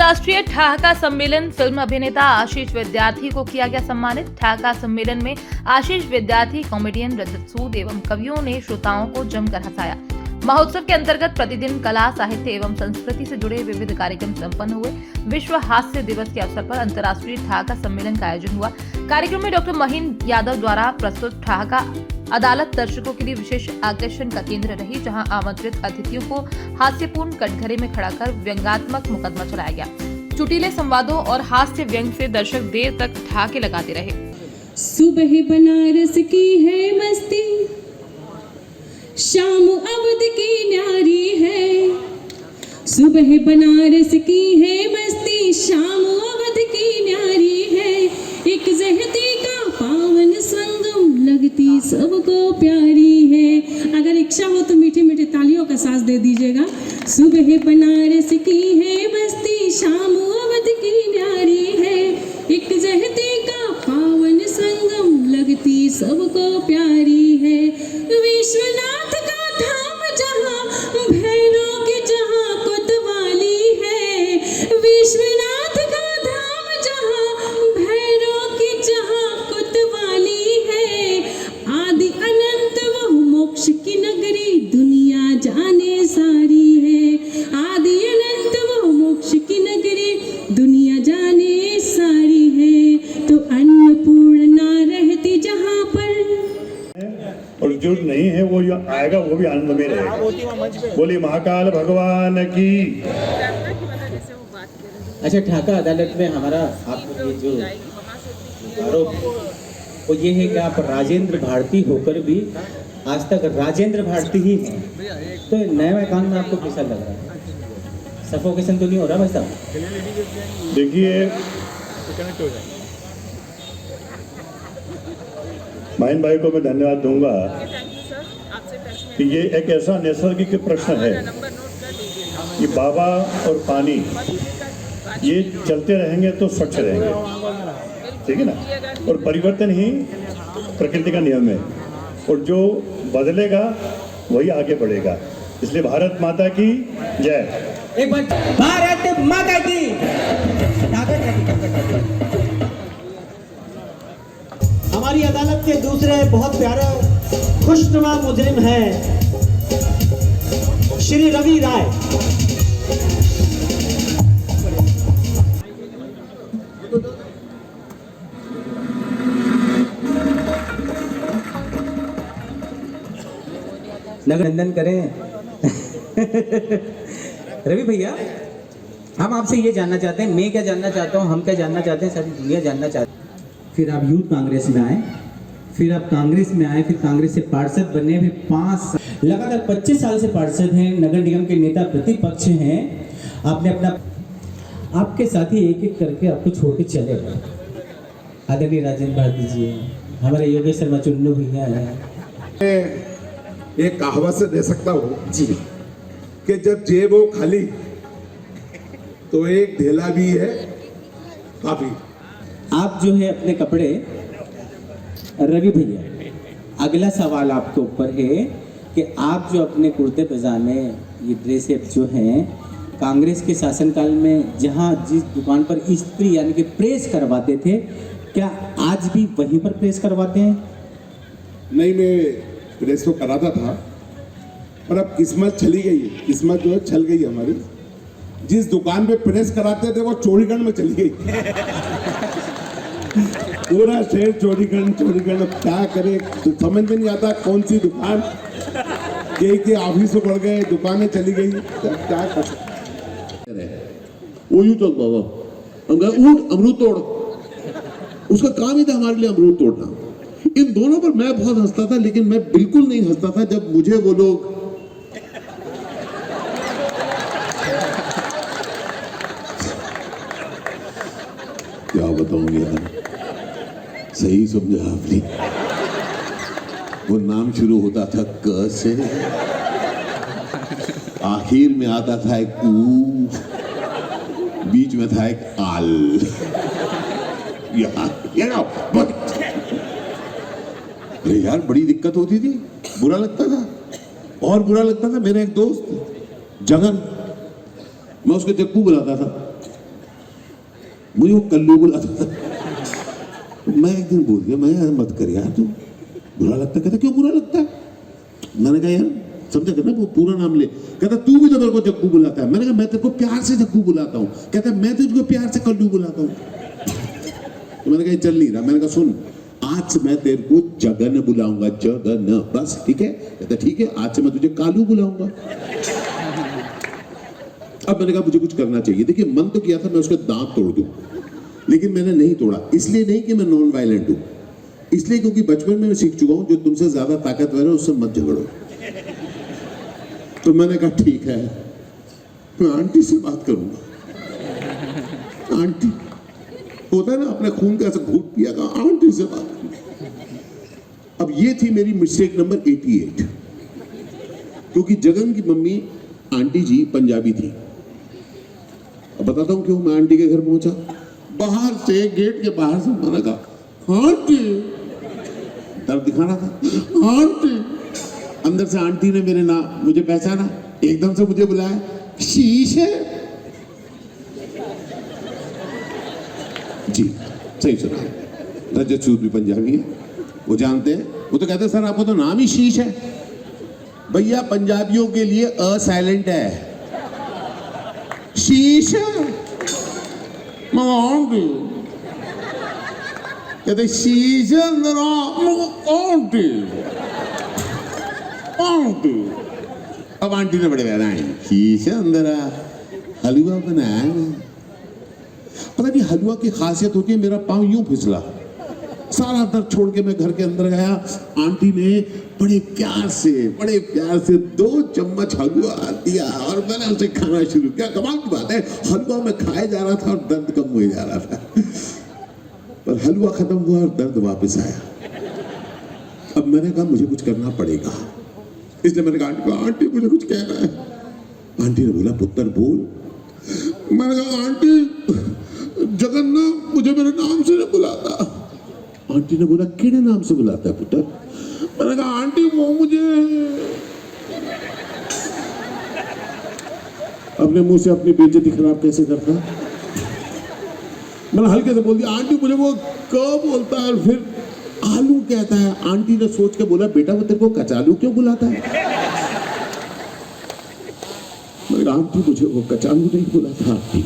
अंतर्राष्ट्रीय ठहाका सम्मेलन फिल्म अभिनेता आशीष विद्यार्थी को किया गया सम्मानित। ठहाका सम्मेलन में आशीष विद्यार्थी, कॉमेडियन रजत सूद एवं कवियों ने श्रोताओं को जमकर हंसाया। महोत्सव के अंतर्गत प्रतिदिन कला, साहित्य एवं संस्कृति से जुड़े विविध कार्यक्रम संपन्न हुए। विश्व हास्य दिवस के अवसर पर अंतर्राष्ट्रीय ठहाका सम्मेलन का आयोजन हुआ। कार्यक्रम में डॉक्टर महीन यादव द्वारा प्रस्तुत ठहाका अदालत दर्शकों के लिए विशेष आकर्षण का केंद्र रही, जहां आमंत्रित अतिथियों को हास्यपूर्ण कटघरे में खड़ा कर व्यंग्यात्मक मुकदमा चलाया गया। चुटीले संवादों और हास्य व्यंग से दर्शक देर तक ठहाके लगाते रहे। सुबह बनारस की है मस्ती, शाम अवध की न्यारी है। सुबह बनारस की है मस्ती, शाम अवध की न्यारी है। एक जहती का पावन संगम, लगती सबको प्यारी है। अगर इच्छा हो तो मीठी मीठी तालियों का साथ दे दीजिएगा। सुबह बनारस की है मस्ती, शाम अवध की न्यारी है। एक जहती का पावन संगम, लगती सबको प्यारी है। विश्वनाथ का धाम जहाँ भैरों की जहाँ कोतवाली है। विश्वनाथ का धाम जहाँ भैरों की जहाँ कोतवाली है। आदि अनंत वह मोक्ष की नगरी, दुनिया जाने सारी है। आदि अनंत वह मोक्ष की नगरी, दुनिया जाने सारी है। तो अन्नपूर्णा रहती जहाँ पर, और जो नहीं है वो जो आएगा वो भी आनंद में रहेगा। बोली महाकाल भगवान की। अच्छा, ठहाका अदालत में हमारा आप ये जो आरोप वो ये है कि आप राजेंद्र भारती होकर भी आज तक राजेंद्र भारती ही हैं, तो नए कानून में आपको कैसा लग रहा है? सफोकेशन तो नहीं हो रहा भाई साहब? देखिए, माहिन भाई को मैं धन्यवाद दूंगा कि ये एक ऐसा नैसर्गिक प्रश्न है कि बाबा और पानी ये चलते रहेंगे तो स्वच्छ रहेंगे, ठीक है ना। और परिवर्तन ही प्रकृति का नियम है, और जो बदलेगा वही आगे बढ़ेगा। इसलिए भारत माता की जय। एक बार भारत माता की। हमारी अदालत के दूसरे बहुत प्यारे खुशनुमा मुजरिम हैं श्री रवि राय। नंदन करें। रवि भैया, हम आपसे ये जानना चाहते हैं, मैं क्या जानना चाहता हूँ, हम क्या जानना चाहते हैं, सारी दुनिया जानना चाहती है। फिर आप यूथ कांग्रेस में आए, फिर आप कांग्रेस में आए, फिर कांग्रेस से पार्षद बने, फिर 5 साल लगातार 25 साल से पार्षद हैं, नगर निगम के नेता प्रतिपक्ष हैं। आपने अपना आपके साथी एक एक करके आपको छोड़ के चले गए। आदरणीय राजेंद्र भारती जी, हमारे योगेश शर्मा चुन्नू भैया हैं। एक कहावत से दे सकता हूँ जी कि जब जेब हो खाली तो एक ढेला भी है काफी। आप जो है अपने कपड़े, रवि भैया, अगला सवाल आपके ऊपर है कि आप जो अपने कुर्ते पजामे, ये ड्रेसें जो हैं, कांग्रेस के शासनकाल में जहां जिस दुकान पर इस्त्री यानी कि प्रेस करवाते थे, क्या आज भी वहीं पर प्रेस करवाते हैं? नहीं, मैं प्रेस तो कराता था, पर अब किस्मत चली गई है। किस्मत जो है छल गई हमारी। जिस दुकान पे प्रेस कराते थे वो चौड़ीगढ़ में चली गई। पूरा शहर चौड़ीगढ़ चौड़ीगढ़, क्या करे तो समझ में नहीं आता कौन सी दुकान के ऑफिस बढ़ गए, दुकानें चली गई, क्या कर वो यूं चल बाबा, हम गए ऊँट अमरूद तोड़, उसका काम ही था हमारे लिए अमरूद तोड़ना। इन दोनों पर मैं बहुत हंसता था, लेकिन मैं बिल्कुल नहीं हंसता था जब मुझे वो लोग क्या बताऊं यार, सही समझा आपने। वो नाम शुरू होता था क से, आखिर में आता था एक ऊ, बीच में था एक आल। अरे यार, बड़ी दिक्कत होती थी, बुरा लगता था। और बुरा लगता था मेरा एक दोस्त जगन, मैं उसके चक्कू बुलाता था, मुझे वो कल्लू बुलाता था। मैं एक दिन बोल गया, मैं यार मत कर यार, तू बुरा लगता। कहता क्यों बुरा लगता है? मैंने कहा यार समझा करना, वो पूरा नाम ले। कहता तू भी तो मेरे को जग्गू बुलाता है। मैंने कहा मैं तेरे को प्यार से जग्गू बुलाता हूँ। कहता मैं तुझको प्यार से कल्लू बुलाता हूँ। तो मैंने कहा चल नहीं रहा। मैंने कहा सुन, आज से मैं तेरे को जगन बुलाऊंगा, जगन, बस ठीक है? कहता ठीक है, आज से मैं तुझे कालू बुलाऊंगा। अब मैंने कहा मुझे कुछ करना चाहिए। देखिए मन तो किया था मैं उसके दांत तोड़ दूं, लेकिन मैंने नहीं तोड़ा। इसलिए नहीं कि मैं नॉन वायलेंट हूं, इसलिए क्योंकि बचपन में मैं सीख चुका हूं जो तुमसे ज्यादा ताकतवर है उससे मत झगड़ो। तो मैंने कहा ठीक है, मैं आंटी से बात करूंगा। आंटी होता है ना, अपने खून का ऐसा घूट पिया का, आंटी से बात करूंगा। अब ये थी मेरी मिस्टेक नंबर 88, क्योंकि जगन की मम्मी आंटी जी पंजाबी थी। अब बताता हूं क्यों मैं आंटी के घर पहुंचा। बाहर से, गेट के बाहर से मैंने कहा आंटी, दर्द दिखाना था, आंटी। अंदर से आंटी ने मेरे नाम, मुझे पहचाना, एकदम से मुझे बुलाया, शीश है जी, सही सुना। रजत सूद भी पंजाबी है, वो जानते हैं। वो तो कहते हैं सर आपका तो नाम ही शीश है। भैया पंजाबियों के लिए अ साइलेंट है, शीश मंगाऊंगी। कहते शीश अंदर आंटी आंटी। अब आंटी ने बड़े बहराए, शीश अंदर हलवा बनाया। पता नहीं हलवा की खासियत होती है, मेरा पांव यूं फिसला, सारा दर्द छोड़ के मैं घर के अंदर गया। आंटी ने बड़े प्यार से 2 चम्मच हलवा दिया और मैंने उसे खाना शुरू किया। कमाल की बात है, हलवा मैं खाए जा रहा था और दर्द कम हुए जा रहा था। पर हलवा खत्म हुआ और दर्द वापस आया। अब मैंने कहा मुझे कुछ करना पड़ेगा, इसलिए मैंने कहा आंटी मुझे कुछ कहना है। आंटी ने बोला पुत्र बोल। मैंने कहा आंटी जगन ना मुझे मेरे नाम से नहीं बुलाता। आंटी ने बोला किड़े नाम से बुलाता है पुत्र? मैंने कहा आंटी वो मुझे, अपने मुंह से अपनी बेइज्जती खराब कैसे करता। मैंने हल्के से बोल दिया आंटी मुझे वो क बोलता है और फिर आलू कहता है। आंटी ने सोच के बोला बेटा वो तेरे को कचालू क्यों बुलाता है? मैंने कहा आंटी मुझे वो कचालू नहीं बुलाता। आंटी